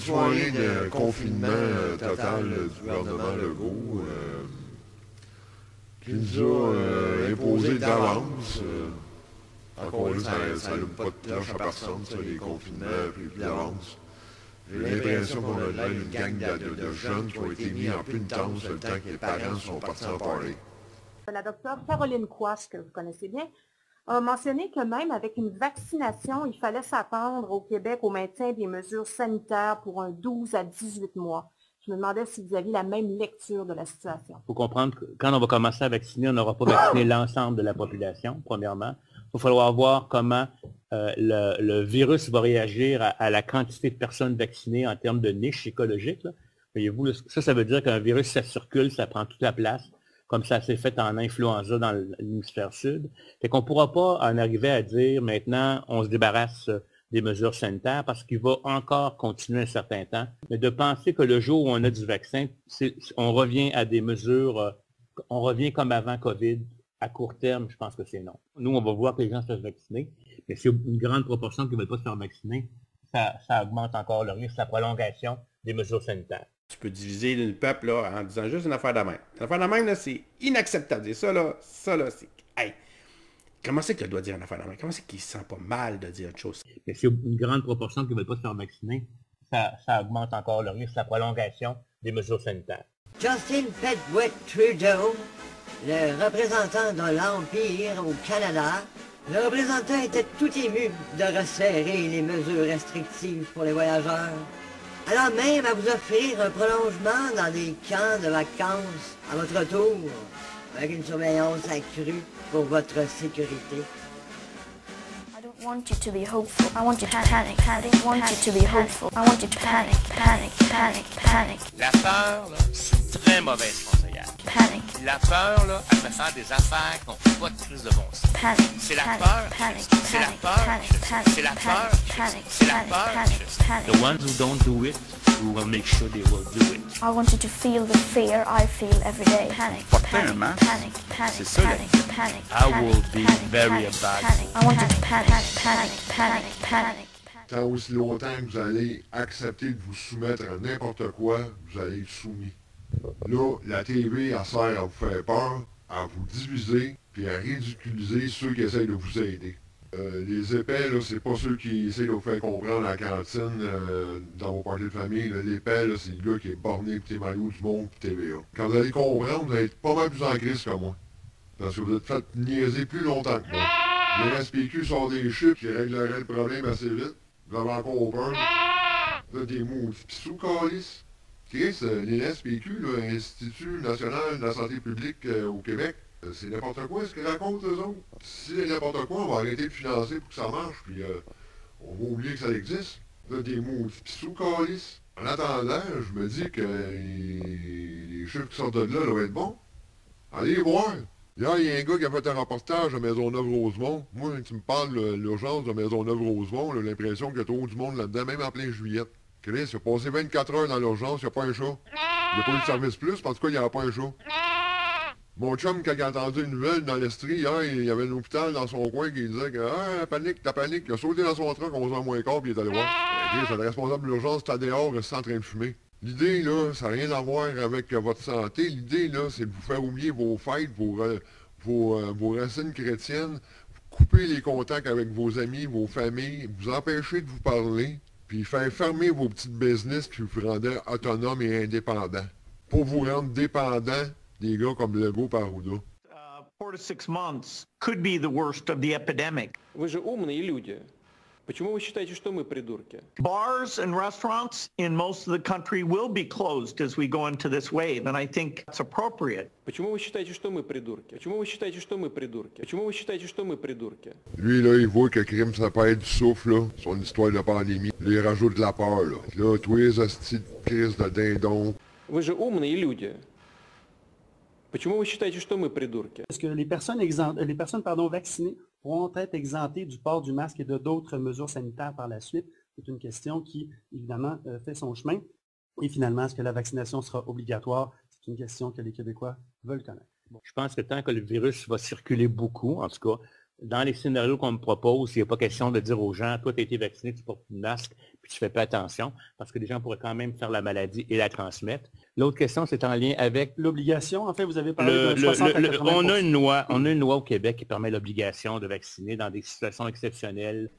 soirée de confinement total du gouvernement Legault qui nous a imposé d'avance. Encore là, ça n'allume pas de cloche à personne, ça, les confinements pris d'avance. J'ai l'impression qu'on a là une gang de jeunes qui ont été mis en pénitence le temps que les parents sont partis en parler. La docteure Caroline Coisse, que vous connaissez bien, a mentionné que même avec une vaccination, il fallait s'attendre au Québec au maintien des mesures sanitaires pour un 12 à 18 mois. Je me demandais si vous aviez la même lecture de la situation. Il faut comprendre que quand on va commencer à vacciner, on n'aura pas vacciné l'ensemble de la population, premièrement. Il va falloir voir comment le virus va réagir à la quantité de personnes vaccinées en termes de niche écologique. Là. Voyez-vous, ça veut dire qu'un virus, ça circule, ça prend toute la place, comme ça s'est fait en influenza dans l'hémisphère sud. Fait qu'on ne pourra pas en arriver à dire maintenant, on se débarrasse des mesures sanitaires parce qu'il va encore continuer un certain temps. Mais de penser que le jour où on a du vaccin, on revient à des mesures, on revient comme avant COVID, à court terme, je pense que c'est non. Nous, on va voir que les gens se fassent vacciner, mais c'est une grande proportion qui ne veulent pas se faire vacciner. Ça augmente encore le risque, la prolongation des mesures sanitaires. Tu peux diviser le peuple là, en disant juste une affaire de même. Une affaire de même, là, c'est inacceptable. Et ça, là, c'est... Hey, comment c'est que tu dois dire une affaire de même? Comment c'est qu'il se sent pas mal de dire une chose? Mais c'est une grande proportion qui ne veulent pas se faire vacciner. Ça augmente encore le risque, la prolongation des mesures sanitaires. Justin Petwet Trudeau, le représentant de l'Empire au Canada, le représentant était tout ému de resserrer les mesures restrictives pour les voyageurs, allant même à vous offrir un prolongement dans des camps de vacances à votre tour, avec une surveillance accrue pour votre sécurité. I don't want you to be hopeful. I want you to panic. I don't want you to be hopeful. I want you to panic, panic, panic, panic. La peur, là, c'est une très mauvaise conseillère. Panic. La peur, là, elle fait faire des affaires qu'on ne fait pas de prise de bon sens. Panic. C'est la panic, peur. Panic. C'est la Panic. peur. Panic. Panic. C'est la peur. Panic. C'est la Panic. peur. Panic. Panic. The ones who don't do it, we will make sure they will do it. I want you to feel the fear I feel every day. Panic. Porter Panic. un masque, Panic. Panic. c'est ça, Panic. Panic. I Panic. will be Panic. very Panic. bad. Panic. I want you to panic. Panic. Panic. Panic. Tant aussi longtemps que vous allez accepter de vous soumettre à n'importe quoi, vous allez être soumis. Là, la TV, elle sert à vous faire peur, à vous diviser, puis à ridiculiser ceux qui essayent de vous aider. Les épais, là, c'est pas ceux qui essayent de vous faire comprendre à la cantine dans vos parties de famille. L'épais, là, c'est le gars qui est borné, pis t'es maillot du monde, pis TVA. Quand vous allez comprendre, vous allez être pas mal plus en crise que moi. Parce que vous êtes fait niaiser plus longtemps que moi. Le SPQ sort des chiffres qui régleraient le problème assez vite. Vous avez encore peur. Vous êtes des maudits pissous, calices. Chris, les SPQ, l'Institut national de la santé publique au Québec, c'est n'importe quoi ce qu'ils racontent, eux autres. Si c'est n'importe quoi, on va arrêter de financer pour que ça marche, puis on va oublier que ça existe. Vous êtes des mots pissous, calices. En attendant, je me dis que les chiffres qui sortent de là doivent être bons. Allez les voir. Hier, il y a un gars qui a fait un reportage à Maisonneuve-Rosemont. Moi, tu me parles de l'urgence de Maisonneuve-Rosemont, j'ai l'impression qu'il y a trop du monde là-dedans, même en plein juillet. Chris, il a passé 24 heures dans l'urgence, il n'y a pas un chat. Il n'y a pas eu de service plus, en tout cas, il n'y avait pas un chat. Mon chum, quand il a entendu une nouvelle dans l'Estrie, hier, il y avait un hôpital dans son coin qui disait que « Ah, panique, t'as panique ». Il a sauté dans son truck 11h moins quart, puis il est allé voir. Chris, c'est le responsable de l'urgence, t'as dehors, reste en train de fumer. L'idée, là, ça n'a rien à voir avec votre santé. L'idée, là, c'est de vous faire oublier vos fêtes, vos racines chrétiennes, couper les contacts avec vos amis, vos familles, vous empêcher de vous parler, puis faire fermer vos petites business qui vous rendaient autonomes et indépendants. Pour vous rendre dépendants des gars comme Legault par Arruda. 4 to 6 months could be the worst of the epidemic. Вы же умные люди. Почему вы считаете, что мы придурки? Bars and restaurants in most of the country will be closed as we go into this wave, and I think that's appropriate. Почему вы считаете, что мы придурки? Почему вы считаете, что мы придурки? Почему вы считаете, что мы придурки? Lui, là, il voit que crime, ça peut être du souffle, là, son histoire de pandémie. Là, il rajoute de la peur, là. Là, tous les hosties de crise de dindon. Вы же умные люди. Почему вы считаете, что мы придурки? Est-ce que les personnes vaccinées pourront être exemptées du port du masque et de d'autres mesures sanitaires par la suite? C'est une question qui, évidemment, fait son chemin. Et finalement, est-ce que la vaccination sera obligatoire? C'est une question que les Québécois veulent connaître. Bon. Je pense que tant que le virus va circuler beaucoup, en tout cas, dans les scénarios qu'on me propose, il n'y a pas question de dire aux gens, toi, tu as été vacciné, tu portes une masque, puis tu fais pas attention, parce que les gens pourraient quand même faire la maladie et la transmettre. L'autre question, c'est en lien avec l'obligation. En fait, vous avez parlé de 60 à 80%. On a une loi au Québec qui permet l'obligation de vacciner dans des situations exceptionnelles.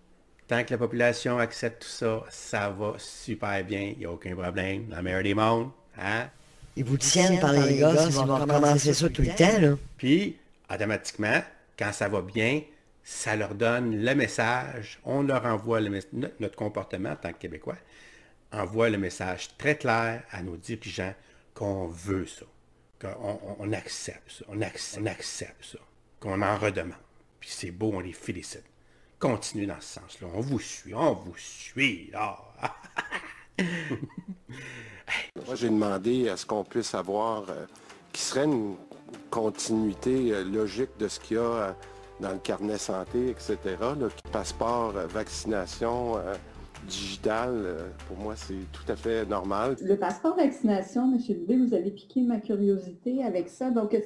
Tant que la population accepte tout ça, ça va super bien, il n'y a aucun problème. Dans le meilleur des mondes, hein? Ils vous tiennent par les gosses, ils vont recommencer ça tout le temps, là. Puis, automatiquement, quand ça va bien, ça leur donne le message, on leur envoie notre comportement en tant que Québécois, envoie le message très clair à nos dirigeants qu'on veut ça, qu'on accepte ça, on accepte ça, qu'on en redemande. Puis c'est beau, on les félicite. Continuez dans ce sens-là, on vous suit, là. Moi, j'ai demandé à ce qu'on puisse avoir, qui serait une continuité logique de ce qu'il y a dans le carnet santé, etc. Là, passeport, vaccination, digital, pour moi, c'est tout à fait normal. Le passeport vaccination, M. Dubé, vous avez piqué ma curiosité avec ça. Donc,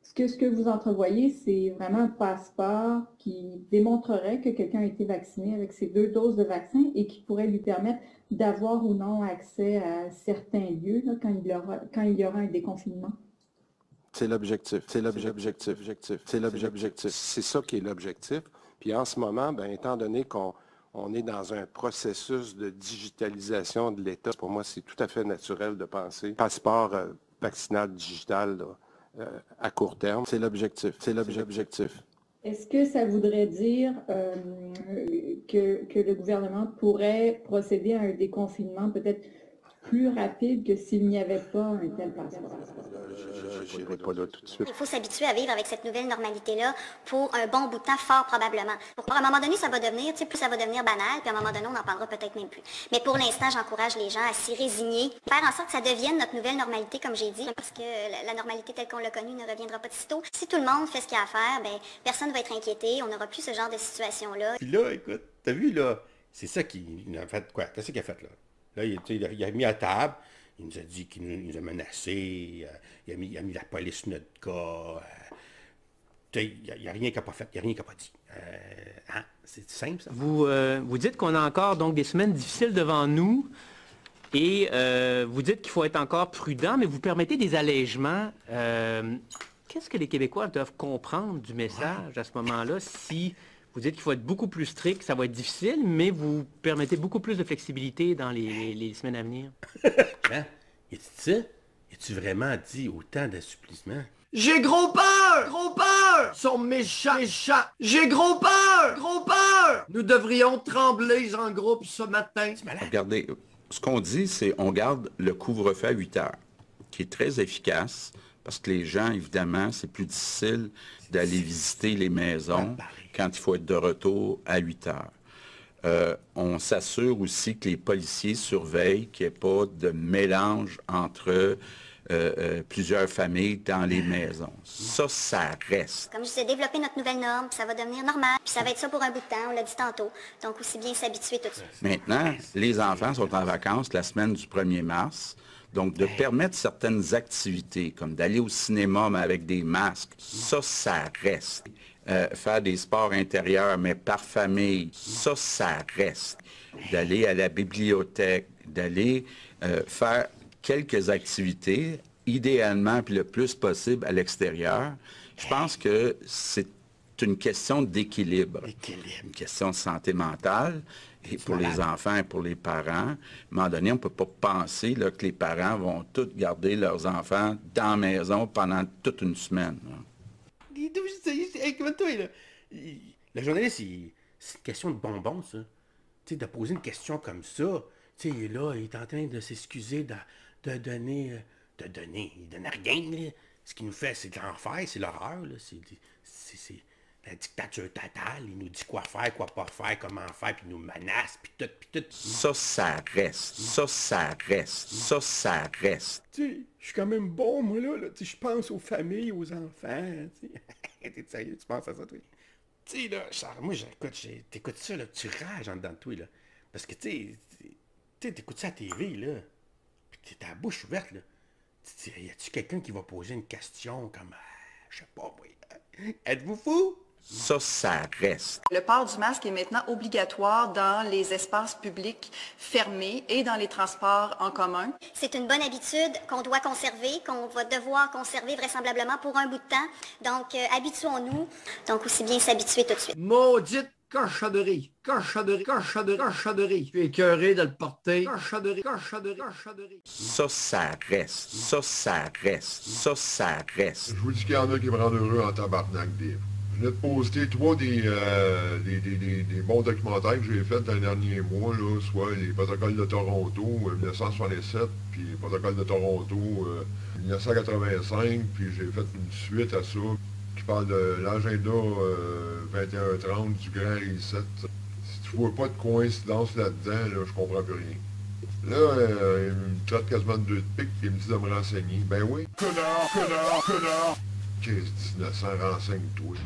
ce que vous entrevoyez, c'est vraiment un passeport qui démontrerait que quelqu'un a été vacciné avec ses 2 doses de vaccin et qui pourrait lui permettre d'avoir ou non accès à certains lieux là, quand il y aura un déconfinement? C'est l'objectif. C'est l'objectif. C'est ça qui est l'objectif. Puis en ce moment, bien, étant donné qu'on est dans un processus de digitalisation de l'État, pour moi, c'est tout à fait naturel de penser passeport vaccinal digital là, à court terme. C'est l'objectif. Est-ce que ça voudrait dire que le gouvernement pourrait procéder à un déconfinement peut-être plus rapide que s'il n'y avait pas un tel passeport? Je n'irai pas là tout de suite. Il faut s'habituer à vivre avec cette nouvelle normalité-là pour un bon bout de temps, fort probablement. À un moment donné, ça va devenir, plus ça va devenir banal, puis à un moment donné, on n'en parlera peut-être même plus. Mais pour l'instant, j'encourage les gens à s'y résigner, faire en sorte que ça devienne notre nouvelle normalité, comme j'ai dit, parce que la normalité telle qu'on l'a connue ne reviendra pas de sitôt. Si tout le monde fait ce qu'il y a à faire, ben, personne ne va être inquiété, on n'aura plus ce genre de situation-là. Puis là, écoute, t'as vu, là, c'est ça qu'il a fait, quoi? Qu'est-ce qu'il a fait, là? Là, il a mis à table, il nous a dit qu'il nous a menacés, il a mis la police sur notre cas. Il n'y a rien qu'il n'a pas fait, il n'y a rien qu'il n'a pas dit. Hein? C'est simple, ça. Vous dites qu'on a encore donc des semaines difficiles devant nous et vous dites qu'il faut être encore prudent, mais vous permettez des allègements. Qu'est-ce que les Québécois doivent comprendre du message à ce moment-là si... Vous dites qu'il faut être beaucoup plus strict, ça va être difficile, mais vous permettez beaucoup plus de flexibilité dans les semaines à venir. Hein? Et tu ça? Es-tu vraiment dit autant d'assouplissement? J'ai gros peur! Gros peur! Ils sont méchants! J'ai gros peur! Gros peur! Nous devrions trembler en groupe ce matin. Regardez, ce qu'on dit, c'est on garde le couvre-feu à 8 heures, qui est très efficace, parce que les gens, évidemment, c'est plus difficile d'aller visiter les maisons quand il faut être de retour à 8 heures. On s'assure aussi que les policiers surveillent qu'il n'y ait pas de mélange entre plusieurs familles dans les maisons. Ça reste. Comme je disais, développer notre nouvelle norme, puis ça va devenir normal, puis ça va être ça pour un bout de temps, on l'a dit tantôt. Donc aussi bien s'habituer tout de suite. Maintenant, les enfants sont en vacances la semaine du 1er mars. Donc, de permettre certaines activités, comme d'aller au cinéma, mais avec des masques, ça reste. Faire des sports intérieurs, mais par famille, ça reste. D'aller à la bibliothèque, d'aller faire quelques activités, idéalement, puis le plus possible à l'extérieur. Je pense que c'est une question d'équilibre. Une question de santé mentale. Et pour les enfants et pour les parents, à un moment donné, on ne peut pas penser là, que les parents vont tous garder leurs enfants dans la maison pendant toute une semaine. Le journaliste, c'est une question de bonbon, ça. Tu sais, de poser une question comme ça. Tu sais, là, il est en train de s'excuser de donner... Il donne rien, là. Ce qu'il nous fait, c'est de l'enfer, c'est l'horreur, là. C'est la dictature totale, il nous dit quoi faire, quoi pas faire, comment faire, puis il nous menace, puis tout. Ça reste. Ça reste. Tu sais, je suis quand même bon, moi, là. Tu sais, je pense aux familles, aux enfants, tu sais. T'es sérieux, tu penses à ça, toi? Tu sais, là, Charles, moi, t'écoutes ça, là, tu rages en dedans de toi, là. Parce que, tu sais, t'écoutes ça à la TV, là. Puis t'as la bouche ouverte, là. Y a-tu quelqu'un qui va poser une question comme, je sais pas, moi, êtes-vous fou? Ça reste. Le port du masque est maintenant obligatoire dans les espaces publics fermés et dans les transports en commun. C'est une bonne habitude qu'on doit conserver, qu'on va devoir conserver vraisemblablement pour un bout de temps. Donc, habituons-nous. Donc, aussi bien s'habituer tout de suite. Maudite cochonnerie, cochonnerie, cochonnerie, cochonnerie. Je suis écœuré de le porter. Cochonnerie, cochonnerie, cochonnerie. Ça reste. Ça reste. Ça reste. Je vous dis qu'il y en a qui me rendent heureux en tabarnak des. Je venais de poster trois des bons documentaires que j'ai faits dans les derniers mois, là, soit les protocoles de Toronto 1967, puis les protocoles de Toronto 1985, puis j'ai fait une suite à ça qui parle de l'agenda 2130 du Grand Reset. Si tu vois pas de coïncidence là-dedans, là, je comprends plus rien. Là, il me traite quasiment de deux de pique et il me dit de me renseigner. Ben oui. Connard, connard, connard! 1900, renseigne-toi.